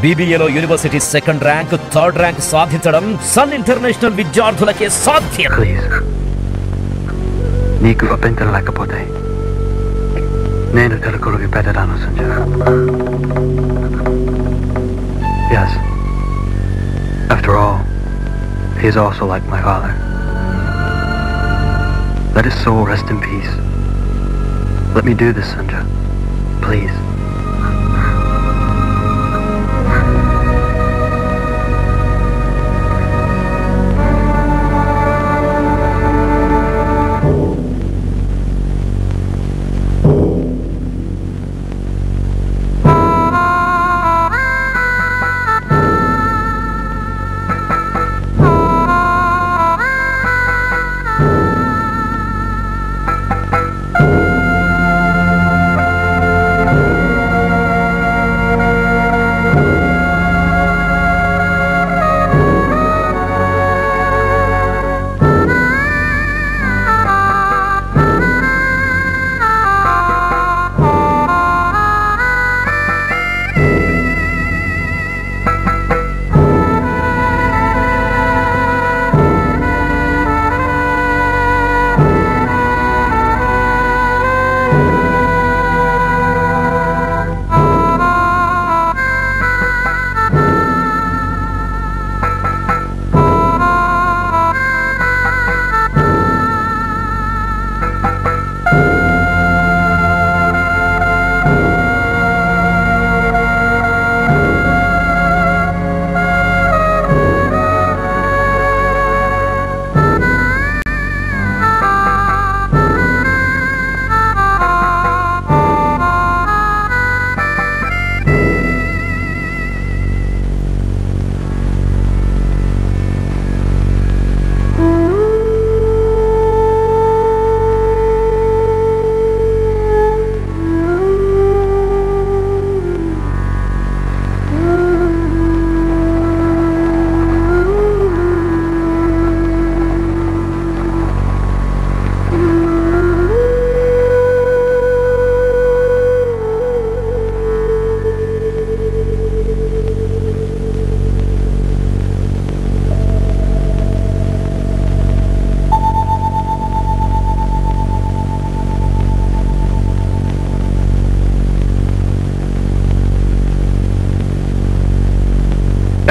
BBAలో university second rank, third rank సాధించడం Sun international విద్యార్థులకే సాధ్యం. నీకు అభ్యంతరం లేకపోతే నేను తెలుగులోకి పెట్టడాను Sanjay. Yes. After all, he is also like my father. Let his soul rest in peace. Let me do this, Sanjay. Please.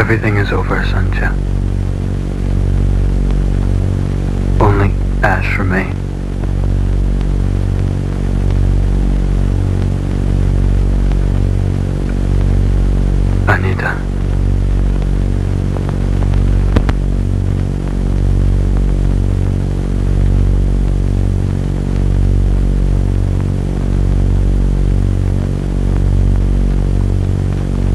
Everything is over, Sanjay. Only ash remain. Anita.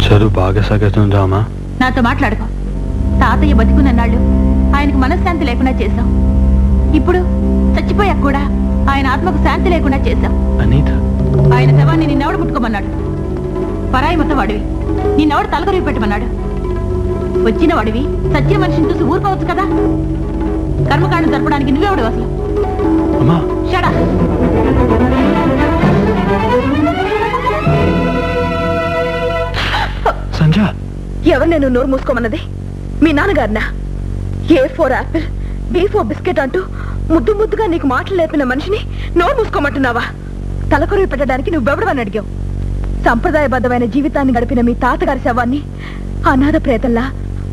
చదువు బాగా సాగుతుందామా? నాతో మాట్లాడుకో. తాతయ్య బతికున్నన్నాళ్ళు ఆయనకు మనశ్శాంతి లేకుండా చేశాం. ఇప్పుడు చచ్చిపోయాక కూడా ఆయన ఆత్మకు శాంతి లేకుండా చేశాం. ఆయన శవాన్ని నిన్నెవడు ముట్టుకోమన్నాడు? పరాయి మొత్తం వాడివి. నిన్నెవడు తలకొరివి పెట్టమన్నాడు? వచ్చిన వాడివి సత్య మనిషిని చూసి ఊరుకోవచ్చు కదా. కర్మకాండం జరపడానికి నువ్వెవడు అసలు? షడా. సంజయ్, ఎవరు నేను నోరు మూసుకోమన్నది? మీ నాన్నగారినా? A for apple, B for biscuit అంటూ ముద్దు ముద్దుగా నీకు మాటలు నేర్పిన మనిషిని నోరు మూసుకోమంటున్నావా? తలకొరివి పెట్టడానికి నువ్వెవడవని అడిగావు? సంప్రదాయబద్ధమైన జీవితాన్ని గడిపిన మీ తాతగారి శవాన్ని అనాథ ప్రేతల్లా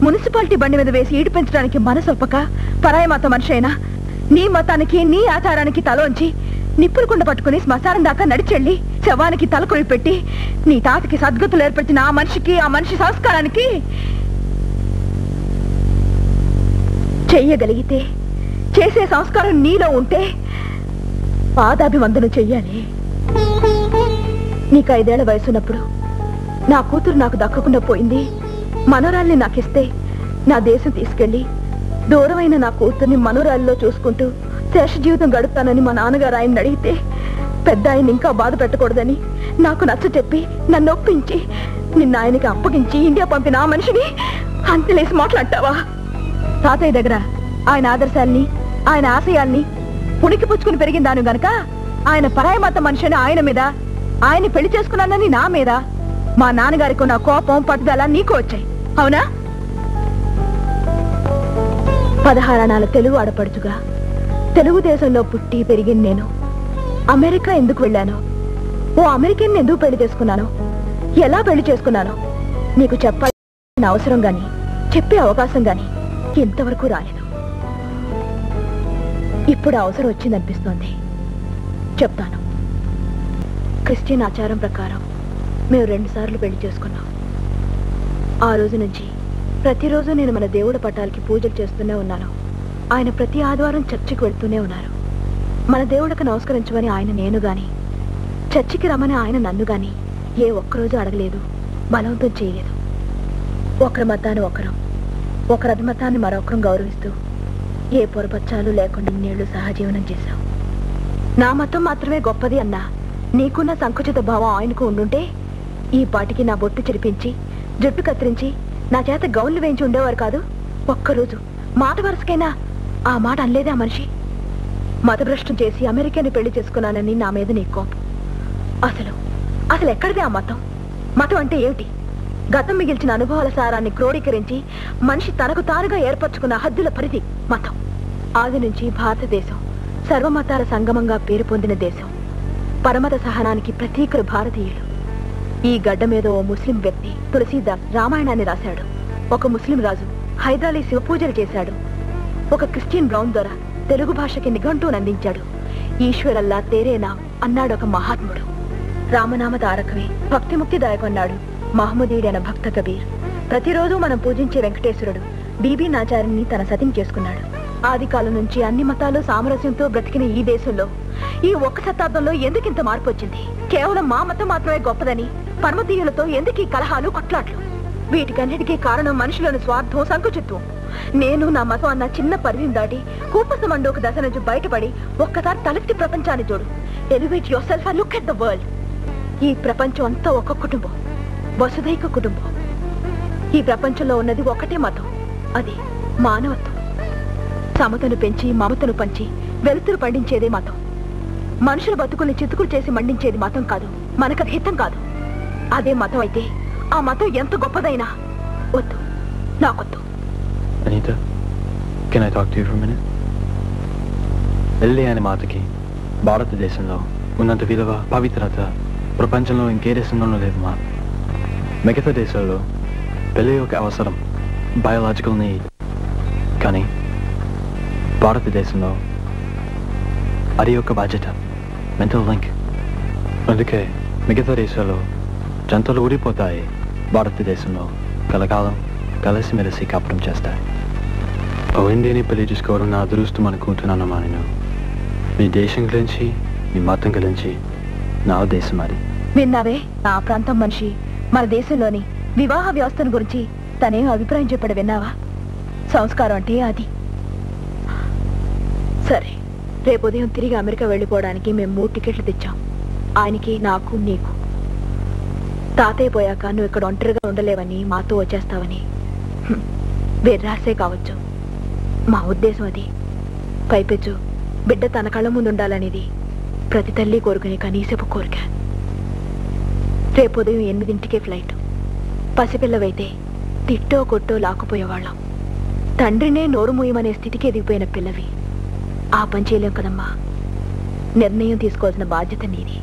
మున్సిపాలిటీ బండి మీద వేసి ఈడు పెంచడానికి మనసొప్పక పరాయి మత మనిషి అయినా నీ మతానికి నీ ఆచారానికి తలోంచి నిప్పులు కుండ పట్టుకుని శ్మశానం దాకా నడిచెళ్ళి శవానికి తలకొరి పెట్టి నీ తాతకి సద్గతులు ఏర్పరిచిన ఆ మనిషికి, ఆ మనిషి సంస్కారానికి చెయ్యగలిగితే, చేసే సంస్కారం నీలో ఉంటే పాదాభివందనం చెయ్యాలి. నీకు 5 ఏళ్ల వయసున్నప్పుడు నా కూతురు నాకు దక్కకుండా పోయింది, మనోరాల్ని నాకిస్తే నా దేశం తీసుకెళ్ళి దూరమైన నా కూతుర్ని మనోరాల్లో చూసుకుంటూ శేష జీవితం గడుపుతానని మా నాన్నగారు ఆయన్ని అడిగితే పెద్ద ఆయన ఇంకా బాధ పెట్టకూడదని నాకు నచ్చ చెప్పి నన్ను ఒప్పించి నిన్న ఆయనకి అప్పగించి ఇండియా పంపిన ఆ మనిషిని అంతలేసి మాట్లాడతావా? తాతయ్య దగ్గర ఆయన ఆదర్శాల్ని, ఆయన ఆశయాల్ని పుణికి పుచ్చుకుని పెరిగిందాను గనక ఆయన పరాయి మత మనిషిని ఆయన మీద, ఆయన్ని పెళ్లి చేసుకున్నానని నా మీద మా నాన్నగారికి ఉన్న కోపం పట్టుదల నీకు వచ్చాయి, అవునా? 16 అణాల తెలుగు ఆడపడుచుగా తెలుగుదేశంలో పుట్టి పెరిగిన నేను అమెరికా ఎందుకు వెళ్ళాను, ఓ అమెరికన్ ఎందుకు పెళ్లి చేసుకున్నాను, ఎలా పెళ్లి చేసుకున్నాను నీకు చెప్పాల్సిన అవసరం గాని చెప్పే అవకాశం గాని ఇంతవరకు రాలేదు. ఇప్పుడు అవసరం వచ్చిందనిపిస్తోంది, చెప్తాను. క్రిస్టియన్ ఆచారం ప్రకారం మేము 2 సార్లు పెళ్లి చేసుకున్నాం. ఆ రోజు నుంచి ప్రతిరోజు నేను మన దేవుడి పటాలకి పూజలు చేస్తూనే ఉన్నాను. ఆయన ప్రతి ఆదివారం చర్చికి వెళ్తూనే ఉన్నారు. మన దేవుడికి నమస్కరించమని ఆయన నేను గాని, చర్చికి రమ్మని ఆయన నన్ను గాని ఏ ఒక్కరోజు అడగలేదు, బలవంతం చేయలేదు. ఒకరి మతాన్ని ఒకరం, ఒకరి అధిమతాన్ని మరొకరం గౌరవిస్తూ ఏ పొరపచ్చాలు లేకుండా ఇన్నేళ్లు సహజీవనం చేశాం. నా మతం మాత్రమే గొప్పది అన్నా నీకున్న సంకుచిత భావం ఆయనకు ఉండుంటే ఈ పాటికి నా బొట్టు చెరిపించి జుట్టు కత్తిరించి నా చేత గౌన్లు వేయించి ఉండేవారు కాదు. ఒక్కరోజు మాట వరుసకైనా ఆ మాట అనలేదే ఆ మనిషి. మతభ్రష్టం చేసి అమెరికాని పెళ్లి చేసుకున్నానని నా మీద నీ కోపం. అసలు ఎక్కడిదే ఆ మతం? మతం అంటే ఏమిటి? గతం మిగిల్చిన అనుభవాల సారాన్ని క్రోడీకరించి మనిషి తనకు తానుగా ఏర్పరచుకున్న హద్దుల పరిధి మతం. ఆది నుంచి భారతదేశం సర్వమతాల సంగమంగా పేరు పొందిన దేశం. పరమత సహనానికి ప్రతీకలు భారతీయులు. ఈ గడ్డ మీద ఓ ముస్లిం వ్యక్తి తులసీదాస్ రామాయణాన్ని రాశాడు. ఒక ముస్లిం రాజు హైదరాలీ శివపూజలు చేశాడు. ఒక క్రిస్టియన్ బ్రౌన్ ద్వారా తెలుగు భాషకి నిఘంటువును అందించాడు. ఈశ్వరల్లా తేరేనా అన్నాడు ఒక మహాత్ముడు. రామనామ తారకమే భక్తి ముక్తిదాయకం అన్నాడు మహమ్మదీయుడు అనే భక్త కబీర్. ప్రతిరోజు మనం పూజించే వెంకటేశ్వరుడు బీబీ నాచారిని తన సతిని చేసుకున్నాడు. ఆది కాలం నుంచి అన్ని మతాలు సామరస్యంతో బ్రతికిన ఈ దేశంలో ఈ 1 శతాబ్దంలో ఎందుకింత మార్పు వచ్చింది? కేవలం మా మతం మాత్రమే గొప్పదని పరమతీయులతో ఎందుకు ఈ కలహాలు, కొట్లాట్లు? వీటికన్నిటికీ కారణం మనుషులను స్వార్థం, సంకుచిత్వం. నేను నా మతం అన్న చిన్న పరిధిని దాటి కూపసమండోక దశ నుంచి బయటపడి ఒక్కసారి తలెత్తి ప్రపంచాన్ని చూడు. Elevate your self and look at the world. ఈ ప్రపంచం అంతా ఒక కుటుంబం, వసుధైక కుటుంబం. ఈ ప్రపంచంలో ఉన్నది ఒకటే మతం, అది మానవత్వం. సమతను పెంచి మమతను పంచి వెలుతురు పండించేదే మతం. మనుషుల బతుకుల్ని చితుకులు చేసి మండించేది మతం కాదు, మనకది హితం కాదు. అదే మతం అయితే ఆ మతం ఎంత గొప్పదైనా వద్దు, నాకొద్దు. Anita, can I talk to you for a minute? పెళ్ళి అనే మాటకి భారతదేశంలో ఉన్నంత విలువ, పవిత్రత ప్రపంచంలో ఇంకే దేశంలోనూ లేదు మా. మిగతా దేశాల్లో పెళ్ళి ఒక అవసరం, బయోలాజికల్ నీడ్. కానీ భారతదేశంలో అది ఒక బాధ్యత, మెంటల్ లింక్. అందుకే మిగతా దేశాల్లో జంటలు ఊడిపోతాయి, భారతదేశంలో కలకాలం కలిసిమెలిసి కాపురం చేస్తాయి. ఓ ఇండియని పెళ్లి చేసుకోవడం నా అదృష్టం అనుకుంటున్నానమ్మా నేను. మీ దేశం గురించి, మీ మతం గురించి నా ఉద్దేశం అది. విన్నావే, ఆ ప్రాంతం మనిషి మన దేశంలోని వివాహ వ్యవస్థను గురించి తనేం అభిప్రాయం చెప్పాడు విన్నావా? సంస్కారం అంటే అది. సరే, రేపు ఉదయం తిరిగి అమెరికా వెళ్ళిపోవడానికి మేము 3 టికెట్లు తెచ్చాం. ఆయనకి, నాకు, నీకు. తాతయ్య పోయాక నువ్వు ఇక్కడ ఒంటరిగా ఉండలేవని, మాతో వచ్చేస్తావని వేర్రాసే కావచ్చు. మా ఉద్దేశం అది. పైపెచ్చు బిడ్డ తన కళ్ళ ముందు ఉండాలనేది ప్రతి తల్లి కోరుకునే కనీసపు కోరిక. రేపు ఉదయం 8ంటికే ఫ్లైట్. పసిపిల్లవైతే తిట్టో కొట్టో లాక్కుపోయేవాళ్ళం. తండ్రినే నోరు మూయమనే స్థితికి ఎదిగిపోయిన పిల్లవి. ఆ పని చేయలేం కదమ్మా. నిర్ణయం తీసుకోవాల్సిన బాధ్యత నీది.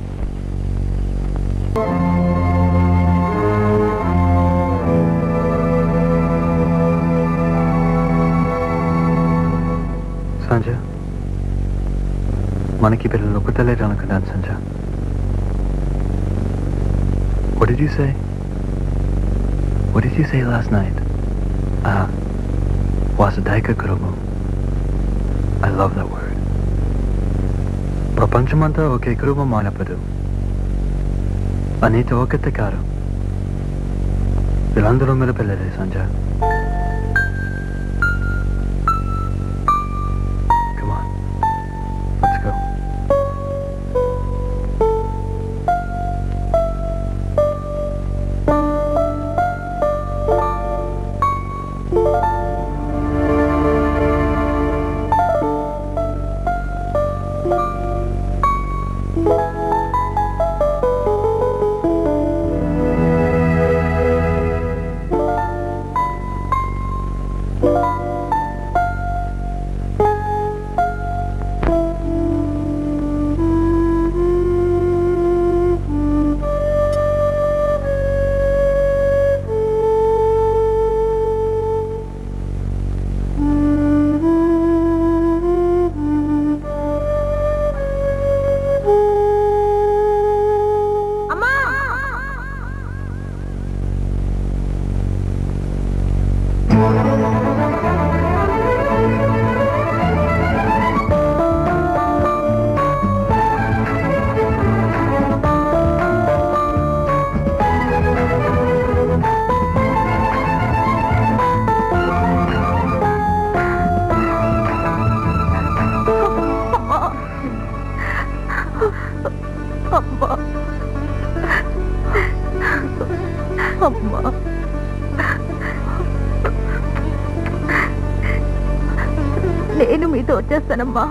సంజ, మనకి పిల్లలు పుట్టలేరు అనుకున్నాను సంజ. What did you say? What did you say last night? Vasudhaika Kurumu. I love that word. ప్రపంచమంతా ఒకే కుటుంబం మానపదు. అనేక ఒకటే కారు. వీళ్ళందరూ మన పిల్లలే సంజ. Come on. Let's go. వచ్చేస్తానమ్మా.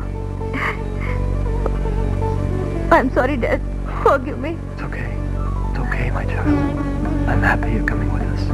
I'm sorry dad, forgive me. It's okay. It's okay, my child. I'm happy you're coming with us.